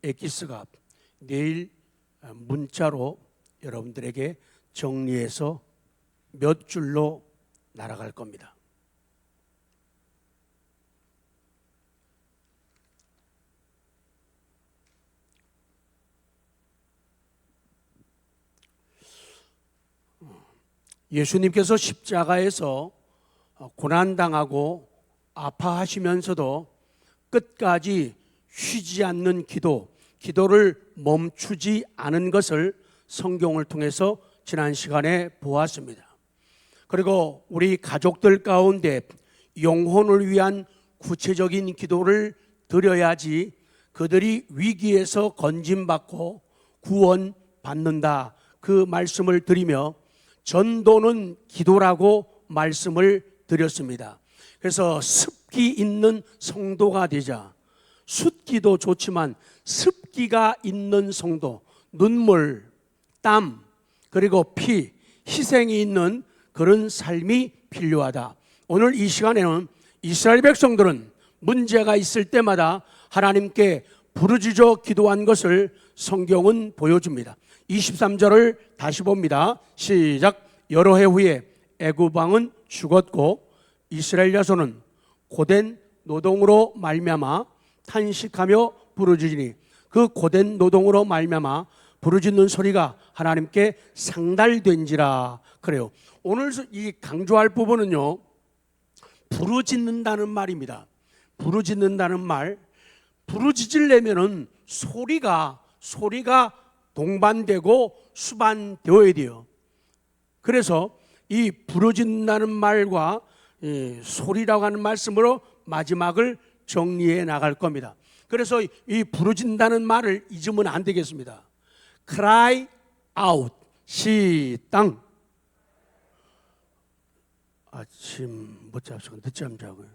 엑기스가 내일 문자로 여러분들에게 정리해서 몇 줄로 날아갈 겁니다. 예수님께서 십자가에서 고난당하고 아파하시면서도 끝까지 쉬지 않는 기도를 멈추지 않은 것을 성경을 통해서 지난 시간에 보았습니다. 그리고 우리 가족들 가운데 영혼을 위한 구체적인 기도를 드려야지 그들이 위기에서 건짐받고 구원받는다, 그 말씀을 드리며 전도는 기도라고 말씀을 드렸습니다. 그래서 습기 있는 성도가 되자, 숫기도 좋지만 습기가 있는 성도, 눈물, 땀, 그리고 피, 희생이 있는 그런 삶이 필요하다. 오늘 이 시간에는 이스라엘 백성들은 문제가 있을 때마다 하나님께 부르짖어 기도한 것을 성경은 보여줍니다. 23절을 다시 봅니다. 시작. 여러 해 후에 애굽 왕은 죽었고 이스라엘 자손은 고된 노동으로 말미암아 탄식하며 부르짖으니, 그 고된 노동으로 말미암아 부르짖는 소리가 하나님께 상달된지라. 그래요. 오늘 이 강조할 부분은요, 부르짖는다는 말입니다. 부르짖는다는 말, 부르짖으려면은 소리가 동반되고 수반되어야 돼요. 그래서 이 부르짖는다는 말과 소리라고 하는 말씀으로 마지막을 정리해 나갈 겁니다. 그래서 이 부르짖는다는 말을 잊으면 안 되겠습니다. cry out. 시땅. 아침 못 잡수고 늦잠 자고요.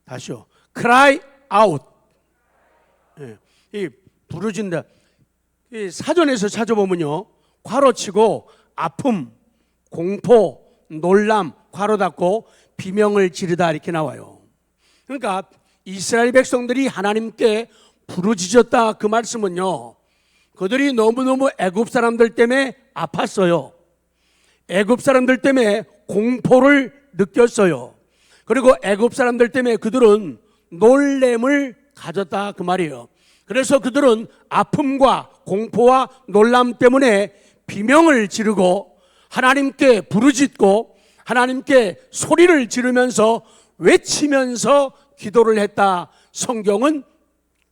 다시요. cry out. 이 부르짖는다. 이 사전에서 찾아보면요, 괄호치고 아픔, 공포, 놀람, 괄호 닫고 비명을 지르다 이렇게 나와요. 그러니까 이스라엘 백성들이 하나님께 부르짖었다, 그 말씀은요, 그들이 너무너무 애굽 사람들 때문에 아팠어요. 애굽 사람들 때문에 공포를 느꼈어요. 그리고 애굽 사람들 때문에 그들은 놀램을 가졌다, 그 말이에요. 그래서 그들은 아픔과 공포와 놀람 때문에 비명을 지르고 하나님께 부르짖고 하나님께 소리를 지르면서 외치면서 기도를 했다. 성경은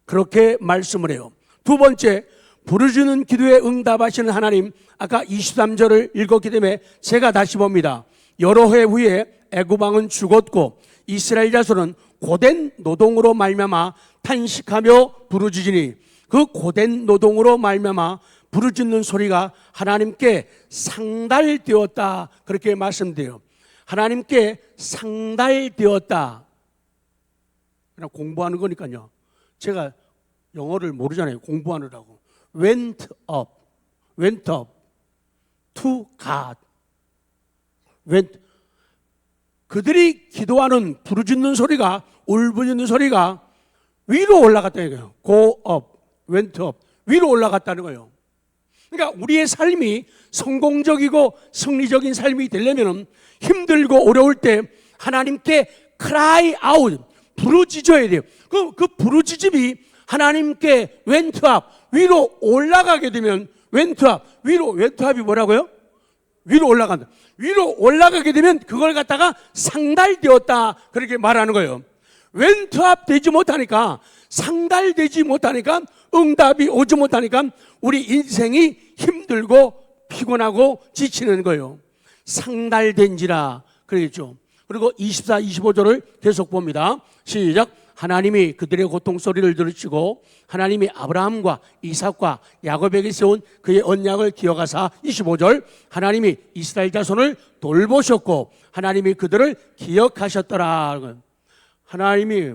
그렇게 말씀을 해요. 두 번째, 부르짖는 기도에 응답하시는 하나님, 아까 23절을 읽었기 때문에 제가 다시 봅니다. 여러 해 후에 애굽 왕은 죽었고 이스라엘 자손은 고된 노동으로 말미암아 탄식하며 부르짖으니, 그 고된 노동으로 말미암아 부르짖는 소리가 하나님께 상달되었다, 그렇게 말씀드려요. 하나님께 상달되었다. 그냥 공부하는 거니까요. 제가 영어를 모르잖아요. 공부하느라고. went up to God. 그들이 기도하는 부르짖는 소리가, 울부짖는 소리가 위로 올라갔다는 거예요. go up, went up, 위로 올라갔다는 거예요. 그러니까 우리의 삶이 성공적이고 승리적인 삶이 되려면 힘들고 어려울 때 하나님께 cry out, 부르짖어야 돼요. 그 부르짖음이 하나님께 went up, 위로 올라가게 되면, went up, went up이 뭐라고요? 위로 올라간다. 위로 올라가게 되면 그걸 갖다가 상달되었다, 그렇게 말하는 거예요. went up 되지 못하니까, 상달되지 못하니까, 응답이 오지 못하니까 우리 인생이 힘들고 피곤하고 지치는 거예요. 상달된지라 그러겠죠. 그리고 24, 25절을 계속 봅니다. 시작. 하나님이 그들의 고통 소리를 들으시고 하나님이 아브라함과 이삭과 야곱에게 세운 그의 언약을 기억하사, 25절, 하나님이 이스라엘 자손을 돌보셨고 하나님이 그들을 기억하셨더라. 하나님이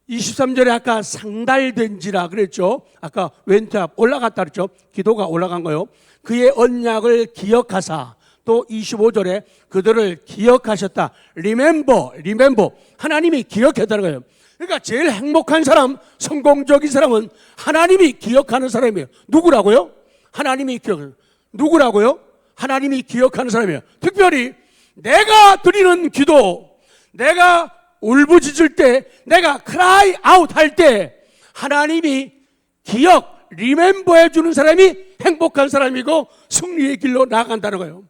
23절에 아까 상달된지라 그랬죠. 아까 왼탑 올라갔다 그랬죠. 기도가 올라간 거요. 그의 언약을 기억하사, 또 25절에 그들을 기억하셨다. remember. 하나님이 기억했다는 거예요. 그러니까 제일 행복한 사람, 성공적인 사람은 하나님이 기억하는 사람이에요. 누구라고요? 하나님이 기억하는. 누구라고요? 하나님이 기억하는 사람이에요. 특별히 내가 드리는 기도, 내가 울부짖을 때, 내가 cry out 할 때 하나님이 기억, 리멤버 해주는 사람이 행복한 사람이고 승리의 길로 나아간다는 거예요.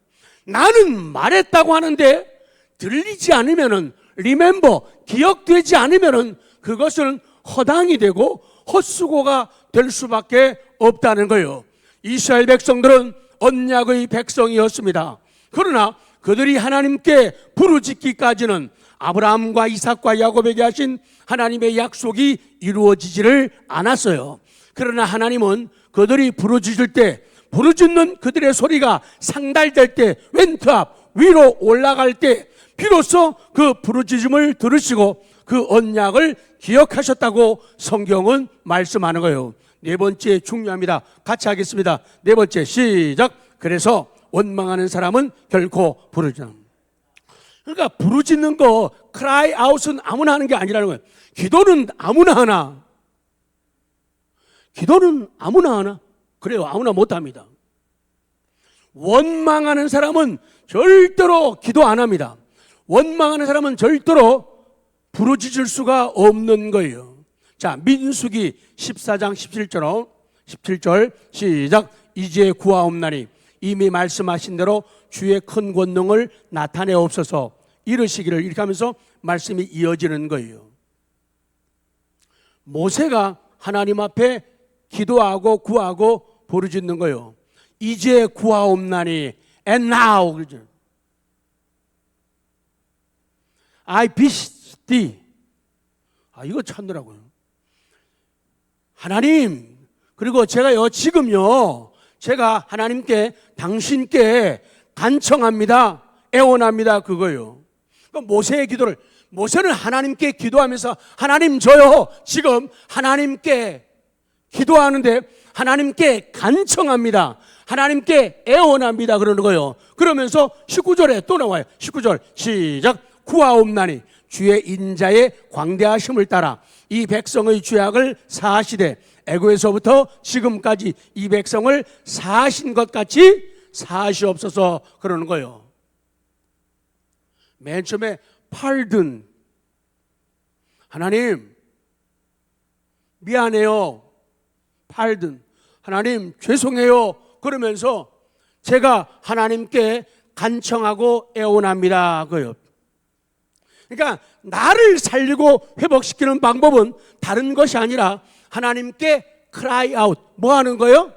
나는 말했다고 하는데 들리지 않으면은, 리멤버, 기억되지 않으면은 그것은 허당이 되고 헛수고가 될 수밖에 없다는 거예요. 이스라엘 백성들은 언약의 백성이었습니다. 그러나 그들이 하나님께 부르짖기까지는 아브라함과 이삭과 야곱에게 하신 하나님의 약속이 이루어지지를 않았어요. 그러나 하나님은 그들이 부르짖을 때, 부르짖는 그들의 소리가 상달될 때, 웬트앞 위로 올라갈 때 비로소 그 부르짖음을 들으시고 그 언약을 기억하셨다고 성경은 말씀하는 거예요. 네 번째 중요합니다. 같이 하겠습니다. 네 번째 시작. 그래서 원망하는 사람은 결코 부르짖지 않는다. 그러니까 부르짖는 거, cry out은 아무나 하는 게 아니라는 거예요. 기도는 아무나 하나. 기도는 아무나 하나. 그래요. 아무나 못합니다. 원망하는 사람은 절대로 기도 안 합니다. 원망하는 사람은 절대로 부르짖을 수가 없는 거예요. 자, 민수기 14장 17절 시작. 이제 구하옵나니 이미 말씀하신 대로 주의 큰 권능을 나타내옵소서 이르시기를, 이렇게 하면서 말씀이 이어지는 거예요. 모세가 하나님 앞에 기도하고 구하고 부르짖는 거예요. 이제 구하옵나니, and now, 그러죠. I beseech thee. 이거 찾느라고요. 하나님, 그리고 제가요, 지금요, 제가 하나님께, 당신께 간청합니다. 애원합니다. 그거요. 그러니까 모세의 기도를, 모세는 하나님께 기도하면서 하나님 저요, 지금 하나님께 기도하는데 하나님께 간청합니다. 하나님께 애원합니다. 그러는 거예요. 그러면서 19절에 또 나와요. 19절 시작. 구하옵나니 주의 인자의 광대하심을 따라 이 백성의 죄악을 사하시되 애고에서부터 지금까지 이 백성을 사하신 것 같이 사하시옵소서 그러는 거예요. 맨 처음에 pardon, 하나님 미안해요, pardon, 하나님 죄송해요 그러면서 제가 하나님께 간청하고 애원합니다 그요. 그러니까 나를 살리고 회복시키는 방법은 다른 것이 아니라 하나님께 cry out. 뭐 하는 거예요?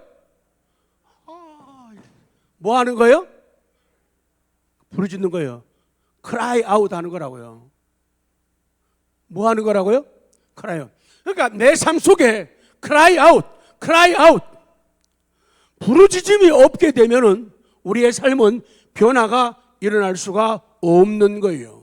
뭐 하는 거예요? 부르짖는 거예요. cry out 하는 거라고요. 뭐 하는 거라고요? cry out. 그러니까 내 삶 속에 cry out, cry out. 부르짖음이 없게 되면은 우리의 삶은 변화가 일어날 수가 없는 거예요.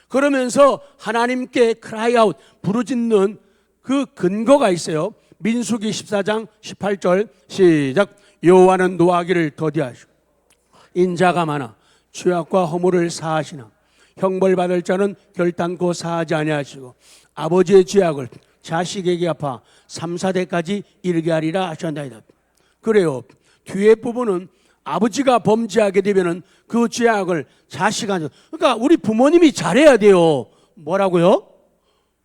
그러면서 하나님께 cry out, 부르짖는 그 근거가 있어요. 민수기 14장 18절 시작. 여호와는 노하기를 더디하시고 인자가 많아 죄악과 허물을 사하시나 형벌받을 자는 결단코 사하지 아니하시고 아버지의 죄악을 자식에게 갚아 3, 4대까지 이르게 하리라 하셨나이다. 그래요. 뒤에 부분은 아버지가 범죄하게 되면은 그 죄악을 자식한테, 그러니까 우리 부모님이 잘해야 돼요. 뭐라고요?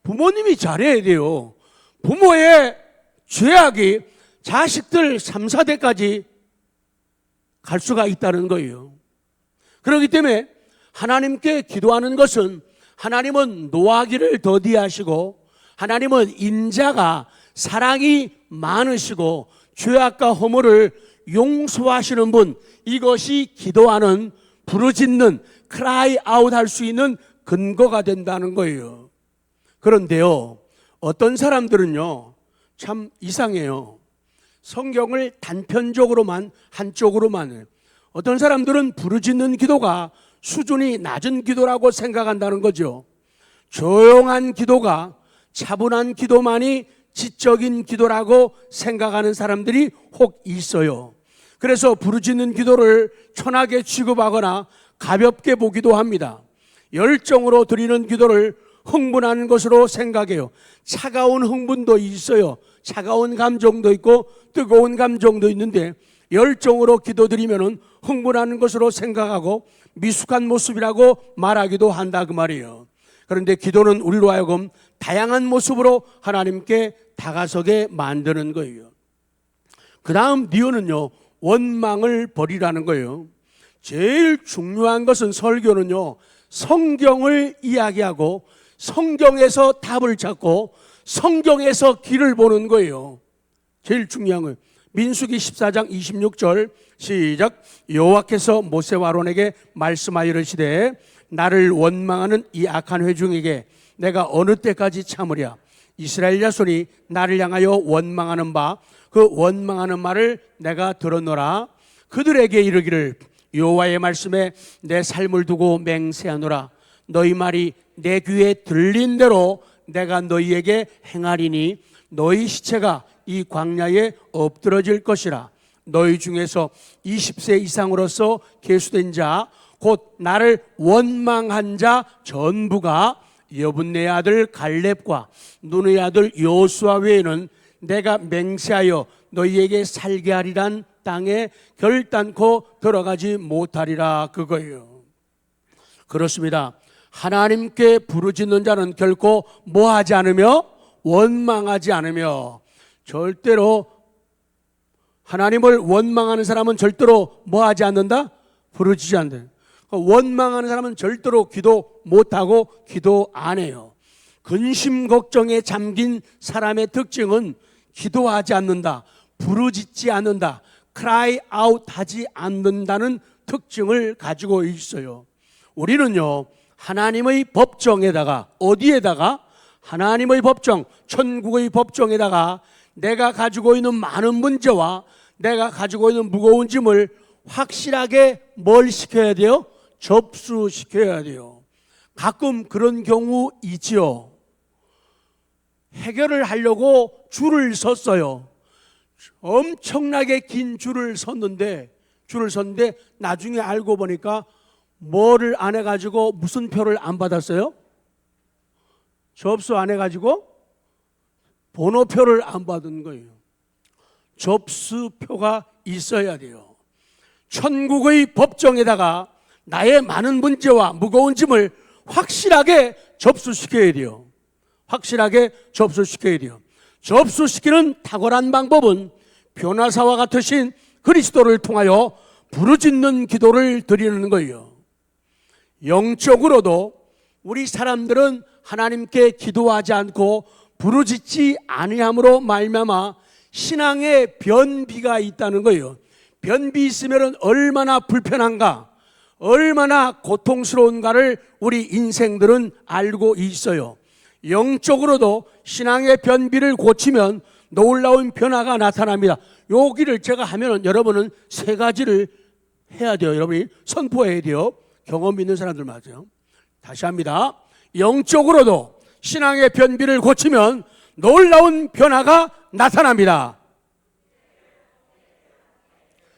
부모님이 잘해야 돼요. 부모의 죄악이 자식들 3, 4대까지 갈 수가 있다는 거예요. 그렇기 때문에 하나님께 기도하는 것은 하나님은 노하기를 더디하시고 하나님은 인자가 사랑이 많으시고 죄악과 허물을 용서하시는 분, 이것이 기도하는, 부르짖는, cry out 할 수 있는 근거가 된다는 거예요. 그런데요, 어떤 사람들은요 참 이상해요. 성경을 단편적으로만, 한쪽으로만 해요. 어떤 사람들은 부르짖는 기도가 수준이 낮은 기도라고 생각한다는 거죠. 조용한 기도가, 차분한 기도만이 지적인 기도라고 생각하는 사람들이 혹 있어요. 그래서 부르짖는 기도를 천하게 취급하거나 가볍게 보기도 합니다. 열정으로 드리는 기도를 흥분하는 것으로 생각해요. 차가운 흥분도 있어요. 차가운 감정도 있고 뜨거운 감정도 있는데 열정으로 기도드리면은 흥분하는 것으로 생각하고 미숙한 모습이라고 말하기도 한다 그 말이에요. 그런데 기도는 우리로 하여금 다양한 모습으로 하나님께 다가서게 만드는 거예요. 그 다음 니은은요, 원망을 버리라는 거예요. 제일 중요한 것은 설교는요, 성경을 이야기하고 성경에서 답을 찾고 성경에서 길을 보는 거예요. 제일 중요한 거예요. 민수기 14장 26절 시작. 여호와께서 모세와 아론에게 말씀하여 이르시되 나를 원망하는 이 악한 회중에게 내가 어느 때까지 참으랴. 이스라엘 자손이 나를 향하여 원망하는 바 그 원망하는 말을 내가 들었노라. 그들에게 이르기를 여호와의 말씀에 내 삶을 두고 맹세하노라. 너희 말이 내 귀에 들린 대로 내가 너희에게 행하리니 너희 시체가 이 광야에 엎드러질 것이라. 너희 중에서 20세 이상으로서 계수된 자 곧 나를 원망한 자 전부가 여분네 아들 갈렙과 눈의 아들 여호수아 외에는 내가 맹세하여 너희에게 살게 하리란 땅에 결단코 들어가지 못하리라 그거예요. 그렇습니다. 하나님께 부르짖는 자는 결코 뭐하지 않으며 원망하지 않으며, 절대로 하나님을 원망하는 사람은 절대로 뭐하지 않는다? 부르짖지 않는다. 원망하는 사람은 절대로 기도 못하고 기도 안 해요. 근심 걱정에 잠긴 사람의 특징은 기도하지 않는다, 부르짖지 않는다, cry out 하지 않는다는 특징을 가지고 있어요. 우리는요, 하나님의 법정에다가, 어디에다가? 하나님의 법정, 천국의 법정에다가 내가 가지고 있는 많은 문제와 내가 가지고 있는 무거운 짐을 확실하게 뭘 시켜야 돼요? 접수시켜야 돼요. 가끔 그런 경우 있지요. 해결을 하려고 줄을 섰어요. 엄청나게 긴 줄을 섰는데 나중에 알고 보니까 뭐를 안 해가지고 무슨 표를 안 받았어요? 접수 안 해가지고 번호표를 안 받은 거예요. 접수표가 있어야 돼요. 천국의 법정에다가 나의 많은 문제와 무거운 짐을 확실하게 접수시켜야 돼요. 확실하게 접수시켜야 돼요. 접수시키는 탁월한 방법은 변화사와 같으신 그리스도를 통하여 부르짖는 기도를 드리는 거예요. 영적으로도 우리 사람들은 하나님께 기도하지 않고 부르짖지 아니함으로 말미암아 신앙에 변비가 있다는 거예요. 변비 있으면 얼마나 불편한가, 얼마나 고통스러운가를 우리 인생들은 알고 있어요. 영적으로도 신앙의 변비를 고치면 놀라운 변화가 나타납니다. 여기를 제가 하면은 여러분은 세 가지를 해야 돼요. 여러분이 선포해야 돼요. 경험 있는 사람들 맞아요. 다시 합니다. 영적으로도 신앙의 변비를 고치면 놀라운 변화가 나타납니다.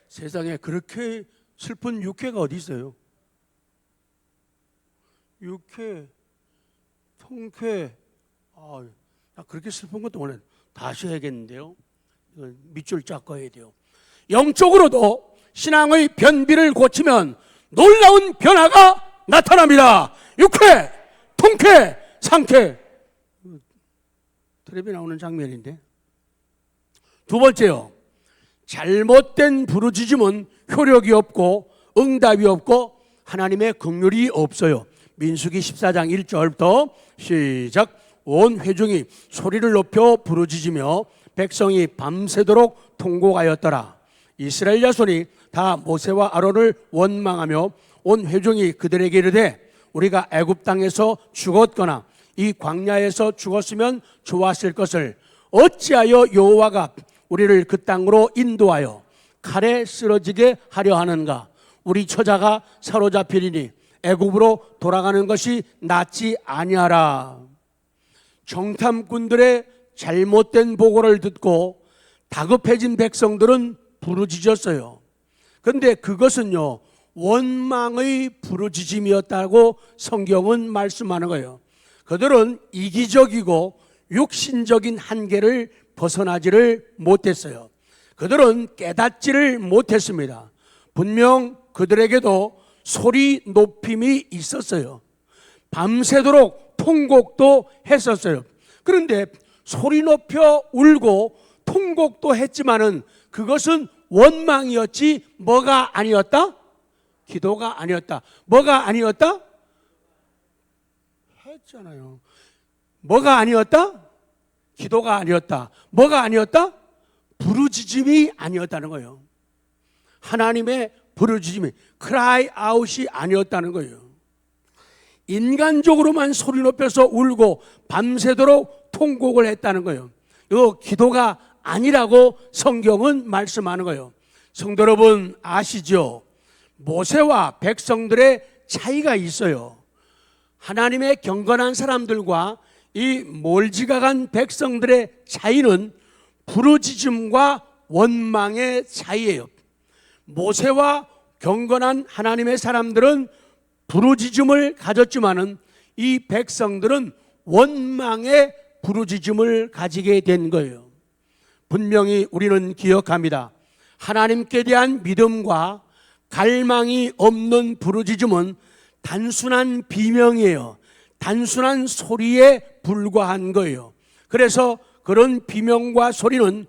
세상에 그렇게 슬픈 육회가 어디 있어요? 육회, 통쾌, 그렇게 슬픈 것도 오늘 다시 해야겠는데요. 밑줄 쫙 꺼야 돼요. 영적으로도 신앙의 변비를 고치면 놀라운 변화가 나타납니다. 육회, 통쾌, 상쾌. 텔레비에 나오는 장면인데. 두 번째요. 잘못된 부르짖음은 효력이 없고 응답이 없고 하나님의 긍휼이 없어요. 민수기 14장 1절부터 시작. 온 회중이 소리를 높여 부르짖으며 백성이 밤새도록 통곡하였더라. 이스라엘 자손이 다 모세와 아론을 원망하며 온 회중이 그들에게 이르되 우리가 애굽 땅에서 죽었거나 이 광야에서 죽었으면 좋았을 것을 어찌하여 여호와가 우리를 그 땅으로 인도하여 칼에 쓰러지게 하려 하는가? 우리 처자가 사로잡히리니 애굽으로 돌아가는 것이 낫지 아니하라. 정탐꾼들의 잘못된 보고를 듣고 다급해진 백성들은 부르짖었어요. 그런데 그것은요, 원망의 부르짖음이었다고 성경은 말씀하는 거예요. 그들은 이기적이고 육신적인 한계를 벗어나지를 못했어요. 그들은 깨닫지를 못했습니다. 분명 그들에게도 소리 높임이 있었어요. 밤새도록 통곡도 했었어요. 그런데 소리 높여 울고 통곡도 했지만은 그것은 원망이었지 뭐가 아니었다? 기도가 아니었다. 뭐가 아니었다? 했잖아요. 뭐가 아니었다? 기도가 아니었다. 뭐가 아니었다? 부르짖음이 아니었다는 거예요. 하나님의 부르짖음이 cry out이 아니었다는 거예요. 인간적으로만 소리 높여서 울고 밤새도록 통곡을 했다는 거예요. 이거 기도가 아니라고 성경은 말씀하는 거예요. 성도 여러분 아시죠? 모세와 백성들의 차이가 있어요. 하나님의 경건한 사람들과 이 몰지각한 백성들의 차이는 부르짖음과 원망의 차이예요. 모세와 경건한 하나님의 사람들은 부르짖음을 가졌지만은 이 백성들은 원망의 부르짖음을 가지게 된 거예요. 분명히 우리는 기억합니다. 하나님께 대한 믿음과 갈망이 없는 부르짖음은 단순한 비명이에요. 단순한 소리에 불과한 거예요. 그래서 그런 비명과 소리는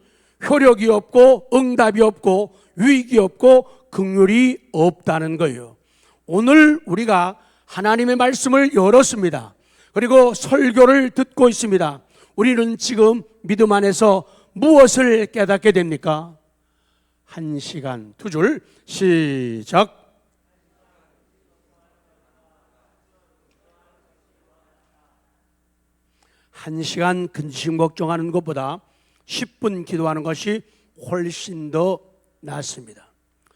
효력이 없고 응답이 없고 유익이 없고 긍휼이 없다는 거예요. 오늘 우리가 하나님의 말씀을 열었습니다. 그리고 설교를 듣고 있습니다. 우리는 지금 믿음 안에서 무엇을 깨닫게 됩니까? 1시간, 2줄, 시작. 한 시간 근심 걱정하는 것보다 10분 기도하는 것이 훨씬 더 낫습니다.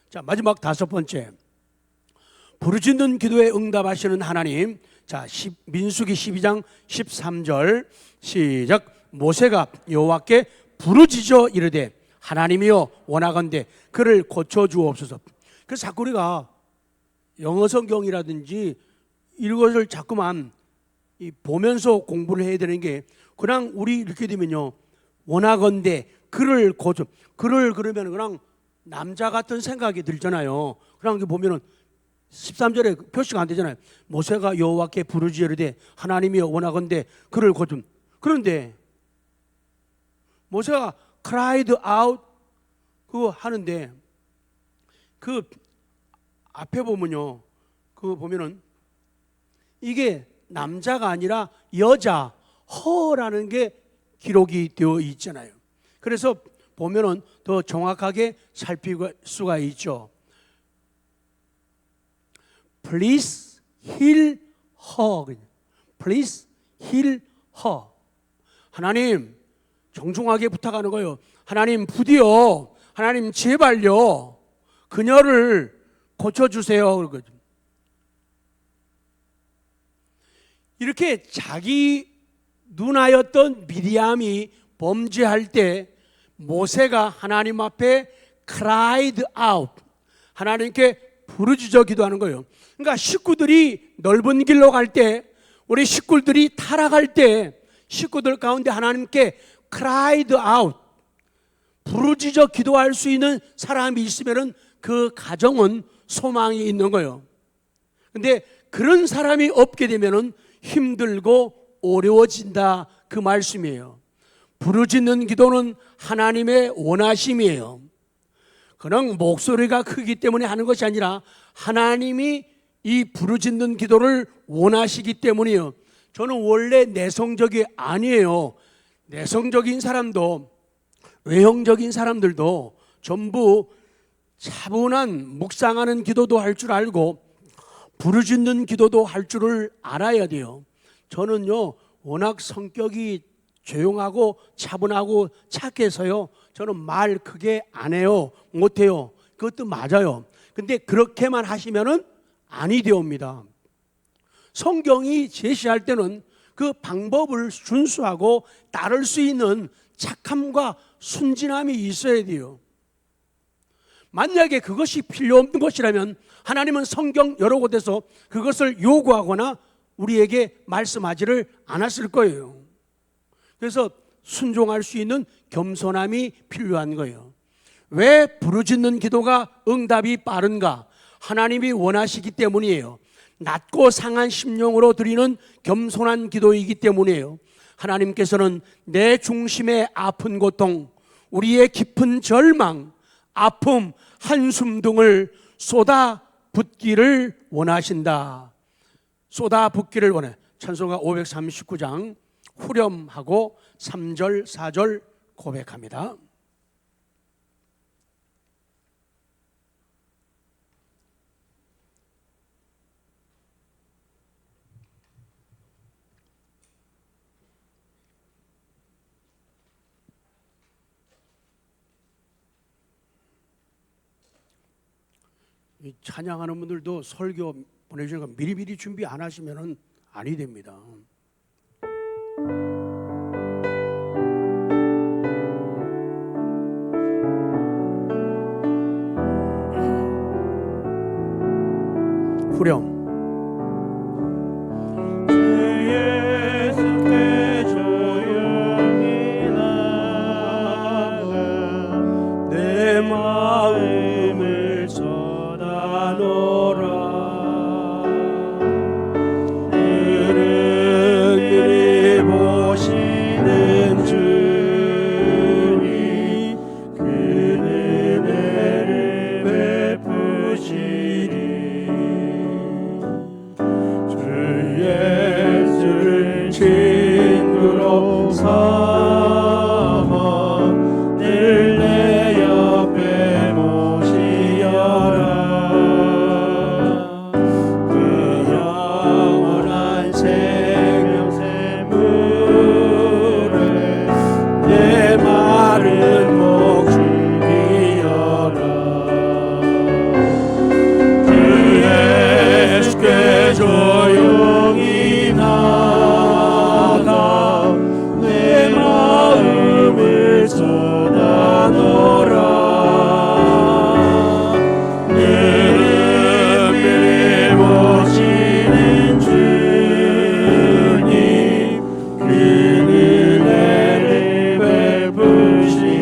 자, 마지막 5번째. 부르짖는 기도에 응답하시는 하나님. 자, 민수기 12장 13절 시작. 모세가 여호와께 부르짖어 이르되 하나님이여 원하건대 그를 고쳐 주옵소서. 그래서 자꾸 우리가 영어 성경이라든지 이것을 자꾸만 보면서 공부를 해야 되는 게, 그냥 우리 이렇게 되면요, 원하건대 그를 고쳐, 그를 그러면 그냥 남자 같은 생각이 들잖아요. 그냥 보면은 13절에 표시가 안 되잖아요. 모세가 여호와께 부르짖으되 하나님이여 원하건대 그를 고쳐. 그런데 모세가 cried out 그거 하는데 그 앞에 보면요, 그거 보면은 이게 남자가 아니라 여자 허라는 게 기록이 되어 있잖아요. 그래서 보면은 더 정확하게 살필 수가 있죠. Please heal her. Please heal her. 하나님 정중하게 부탁하는 거예요. 하나님 부디어, 하나님 제발요, 그녀를 고쳐주세요. 이렇게 자기 누나였던 미디암이 범죄할 때 모세가 하나님 앞에 cried out, 하나님께 부르짖어 기도하는 거예요. 그러니까 식구들이 넓은 길로 갈 때, 우리 식구들이 타락할 때 식구들 가운데 하나님께 cried out, 부르짖어 기도할 수 있는 사람이 있으면 그 가정은 소망이 있는 거예요. 근데 그런 사람이 없게 되면은 힘들고 어려워진다, 그 말씀이에요. 부르짖는 기도는 하나님의 원하심이에요. 그냥 목소리가 크기 때문에 하는 것이 아니라 하나님이 이 부르짖는 기도를 원하시기 때문이에요. 저는 원래 내성적이 아니에요. 내성적인 사람도, 외형적인 사람들도 전부 차분한 묵상하는 기도도 할 줄 알고 부르짖는 기도도 할 줄을 알아야 돼요. 저는요, 워낙 성격이 조용하고 차분하고 착해서요, 저는 말 크게 안 해요. 못해요. 그것도 맞아요. 근데 그렇게만 하시면은 아니 되옵니다. 성경이 제시할 때는 그 방법을 준수하고 따를 수 있는 착함과 순진함이 있어야 돼요. 만약에 그것이 필요 없는 것이라면 하나님은 성경 여러 곳에서 그것을 요구하거나 우리에게 말씀하지를 않았을 거예요. 그래서 순종할 수 있는 겸손함이 필요한 거예요. 왜 부르짖는 기도가 응답이 빠른가? 하나님이 원하시기 때문이에요. 낮고 상한 심령으로 드리는 겸손한 기도이기 때문이에요. 하나님께서는 내 중심의 아픈 고통, 우리의 깊은 절망, 아픔, 한숨 등을 쏟아붓기를 원하신다. 쏟아붓기를 원해. 찬송가 539장 후렴하고 3절 4절 고백합니다. 이 찬양하는 분들도 설교 보내주시는 거 미리미리 준비 안 하시면 아니 됩니다. 후렴. 예수께 조용히 나가 내 마음을 쏟아놓으라. 늘은늘이 보시는 주님 그 은혜를 베푸시리. 주 예수를 친구로 삼아 늘 내 옆에 모시어라. 그 영원한 생명샘 물에 내 마른 목 죽이어라. 주 예수께 조용히 나가 내 마음을 쏟아놓으라. 늘은늘이 보시는 주님 그 은혜를 베푸시리.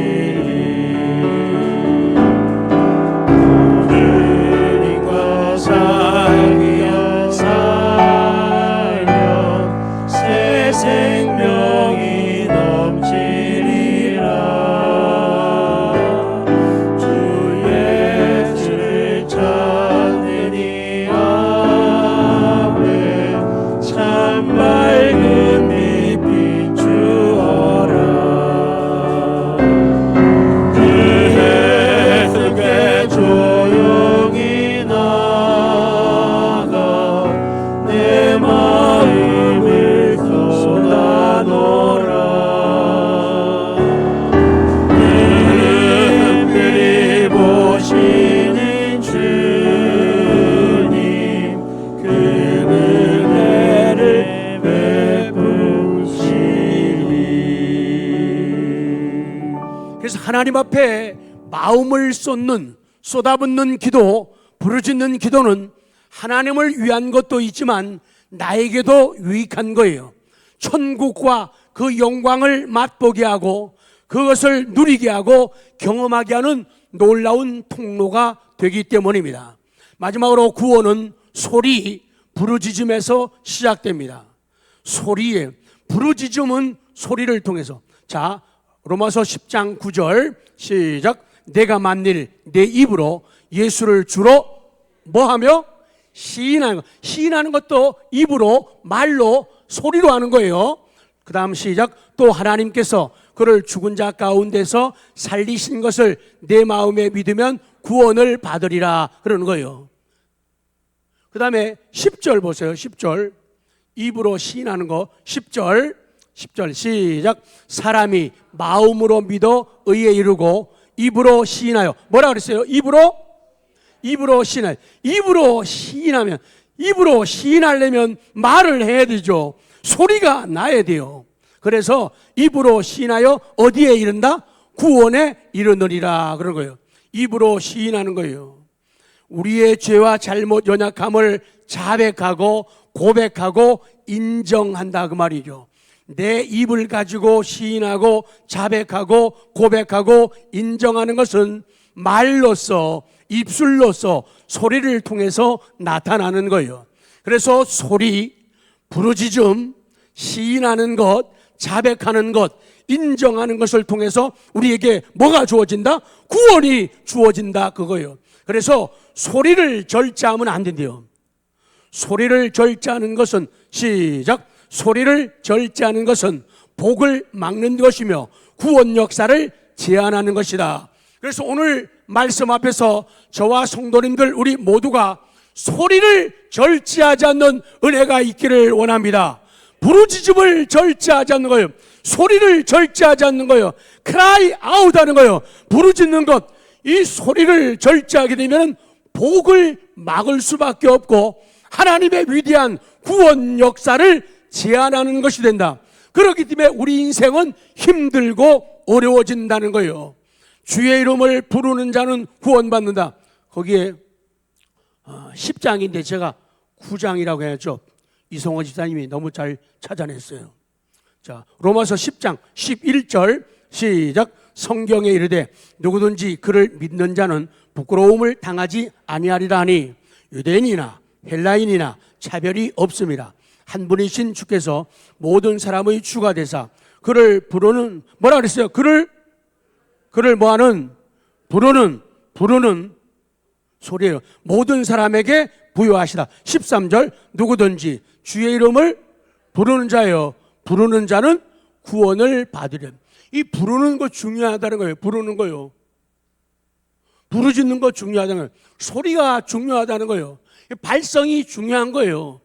주님과 살기야 살면 새 생명이 넘치리라. 주 예수를 찾는 이 앞에 참 밝은 빛 비추어라. 주 예수께 조용히 나가 내 마음을 쏟아놓으라. 늘은늘이 보시는 주님 그 은혜를 베푸시리. 그래서 하나님 앞에 마음을 쏟아붓는 기도, 부르짖는 기도는 하나님을 위한 것도 있지만 나에게도 유익한 거예요. 천국과 그 영광을 맛보게 하고 그것을 누리게 하고 경험하게 하는 놀라운 통로가 되기 때문입니다. 마지막으로 구원은 소리, 부르짖음에서 시작됩니다. 소리에, 부르짖음은 소리를 통해서. 자, 로마서 10장 9절 시작. 내가 만일 내 입으로 예수를 주로 뭐하며? 시인하는 것. 시인하는 것도 입으로, 말로, 소리로 하는 거예요. 그 다음 시작. 또 하나님께서 그를 죽은 자 가운데서 살리신 것을 내 마음에 믿으면 구원을 받으리라 그러는 거예요. 그 다음에 10절 보세요. 10절. 입으로 시인하는 거. 10절 시작. 사람이 마음으로 믿어 의에 이르고 입으로 시인하여. 뭐라 그랬어요? 입으로 시인하여. 입으로 시인하려면 말을 해야 되죠. 소리가 나야 돼요. 그래서 입으로 시인하여 어디에 이른다? 구원에 이르느니라 그런 거예요. 입으로 시인하는 거예요. 우리의 죄와 잘못 연약함을 자백하고 고백하고 인정한다 그 말이죠. 내 입을 가지고 시인하고 자백하고 고백하고 인정하는 것은 말로써, 입술로써, 소리를 통해서 나타나는 거예요. 그래서 소리, 부르짖음, 시인하는 것, 자백하는 것, 인정하는 것을 통해서 우리에게 뭐가 주어진다? 구원이 주어진다 그거예요. 그래서 소리를 절제하면 안 된대요. 소리를 절제하는 것은, 시작, 소리를 절제하는 것은 복을 막는 것이며 구원 역사를 제한하는 것이다. 그래서 오늘 말씀 앞에서 저와 성도님들 우리 모두가 소리를 절제하지 않는 은혜가 있기를 원합니다. 부르짖음을 절제하지 않는 거예요. 소리를 절제하지 않는 거예요. cry out 하는 거예요. 부르짖는 것. 이 소리를 절제하게 되면 복을 막을 수밖에 없고 하나님의 위대한 구원 역사를 제한하는 것이 된다. 그렇기 때문에 우리 인생은 힘들고 어려워진다는 거예요. 주의 이름을 부르는 자는 구원받는다. 거기에 10장인데 제가 9장이라고 해야죠. 이성호 집사님이 너무 잘 찾아냈어요. 자, 로마서 10장 11절 시작. 성경에 이르되 누구든지 그를 믿는 자는 부끄러움을 당하지 아니하리라 하니 유대인이나 헬라인이나 차별이 없습니다. 한 분이신 주께서 모든 사람의 주가 되사 그를 부르는, 뭐라 그랬어요? 그를 뭐하는? 부르는 소리예요. 모든 사람에게 부여하시다. 13절 누구든지 주의 이름을 부르는 자요, 부르는 자는 구원을 받으려. 이 부르는 거 중요하다는 거예요. 부르는 거요. 부르짖는 거 중요하다는 거예요. 소리가 중요하다는 거예요. 발성이 중요한 거예요.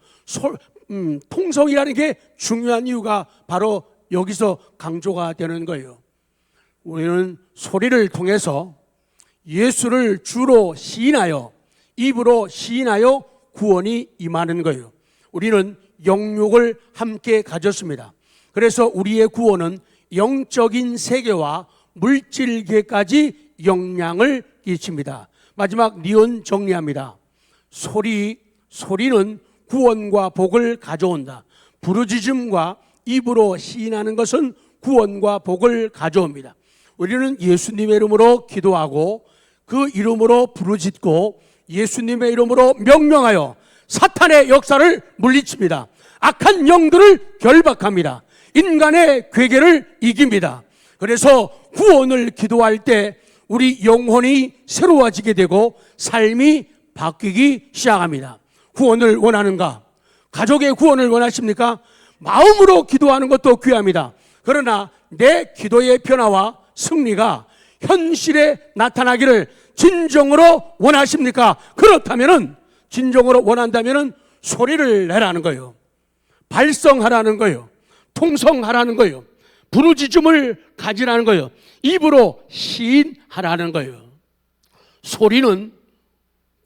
통성이라는 게 중요한 이유가 바로 여기서 강조가 되는 거예요. 우리는 소리를 통해서 예수를 주로 시인하여, 입으로 시인하여 구원이 임하는 거예요. 우리는 영육을 함께 가졌습니다. 그래서 우리의 구원은 영적인 세계와 물질계까지 영향을 끼칩니다. 마지막 니은 정리합니다. 소리는 구원과 복을 가져온다. 부르짖음과 입으로 시인하는 것은 구원과 복을 가져옵니다. 우리는 예수님의 이름으로 기도하고 그 이름으로 부르짖고 예수님의 이름으로 명령하여 사탄의 역사를 물리칩니다. 악한 영들을 결박합니다. 인간의 괴계를 이깁니다. 그래서 구원을 기도할 때 우리 영혼이 새로워지게 되고 삶이 바뀌기 시작합니다. 구원을 원하는가? 가족의 구원을 원하십니까? 마음으로 기도하는 것도 귀합니다. 그러나 내 기도의 변화와 승리가 현실에 나타나기를 진정으로 원하십니까? 그렇다면은, 진정으로 원한다면은 소리를 내라는 거예요. 발성하라는 거예요. 통성하라는 거예요. 부르짖음을 가지라는 거예요. 입으로 시인하라는 거예요. 소리는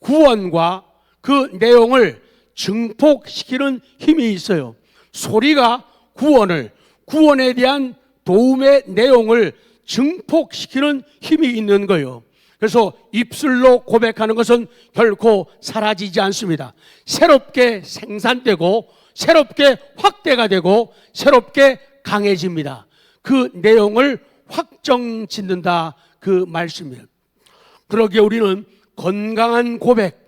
구원과 그 내용을 증폭시키는 힘이 있어요. 소리가 구원에 대한 도움의 내용을 증폭시키는 힘이 있는 거예요. 그래서 입술로 고백하는 것은 결코 사라지지 않습니다. 새롭게 생산되고 새롭게 확대가 되고 새롭게 강해집니다. 그 내용을 확정짓는다 그 말씀이에요. 그러기에 우리는 건강한 고백,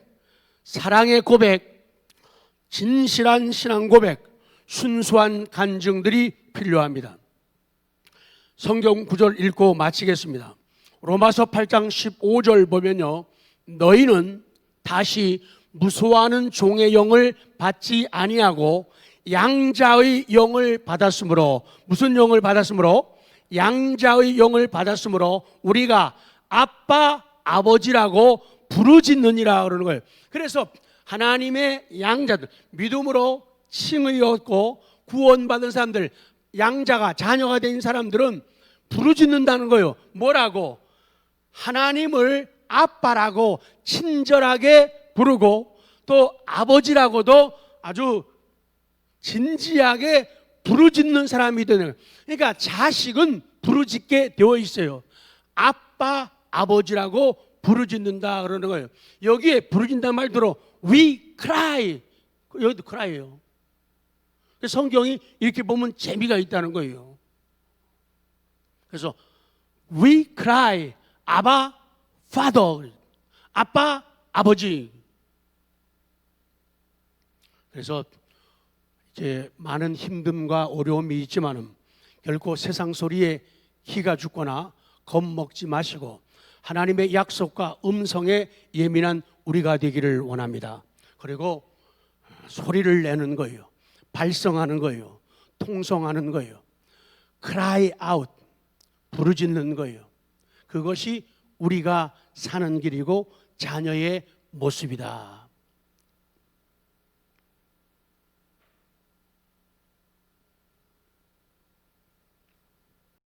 사랑의 고백, 진실한 신앙 고백, 순수한 간증들이 필요합니다. 성경 구절 읽고 마치겠습니다. 로마서 8장 15절 보면요, 너희는 다시 무소하는 종의 영을 받지 아니하고 양자의 영을 받았으므로, 무슨 영을 받았으므로? 양자의 영을 받았으므로 우리가 아빠, 아버지라고 부르짖느니라 그러는 거예요. 그래서 하나님의 양자들, 믿음으로 칭의 얻고 구원받은 사람들, 양자가, 자녀가 된 사람들은 부르짖는다는 거예요. 뭐라고? 하나님을 아빠라고 친절하게 부르고 또 아버지라고도 아주 진지하게 부르짖는 사람이 되는 거예요. 그러니까 자식은 부르짖게 되어 있어요. 아빠, 아버지라고 부르짖는다 그러는 거예요. 여기에 부르짖는다는 말 들어 we cry, 여기도 cry예요. 성경이 이렇게 보면 재미가 있다는 거예요. 그래서 we cry, 아바, father, 아빠, 아버지. 그래서 이제 많은 힘듦과 어려움이 있지만은 결코 세상 소리에 기가 죽거나 겁먹지 마시고 하나님의 약속과 음성에 예민한 우리가 되기를 원합니다. 그리고 소리를 내는 거예요. 발성하는 거예요. 통성하는 거예요. cry out, 부르짖는 거예요. 그것이 우리가 사는 길이고 자녀의 모습이다.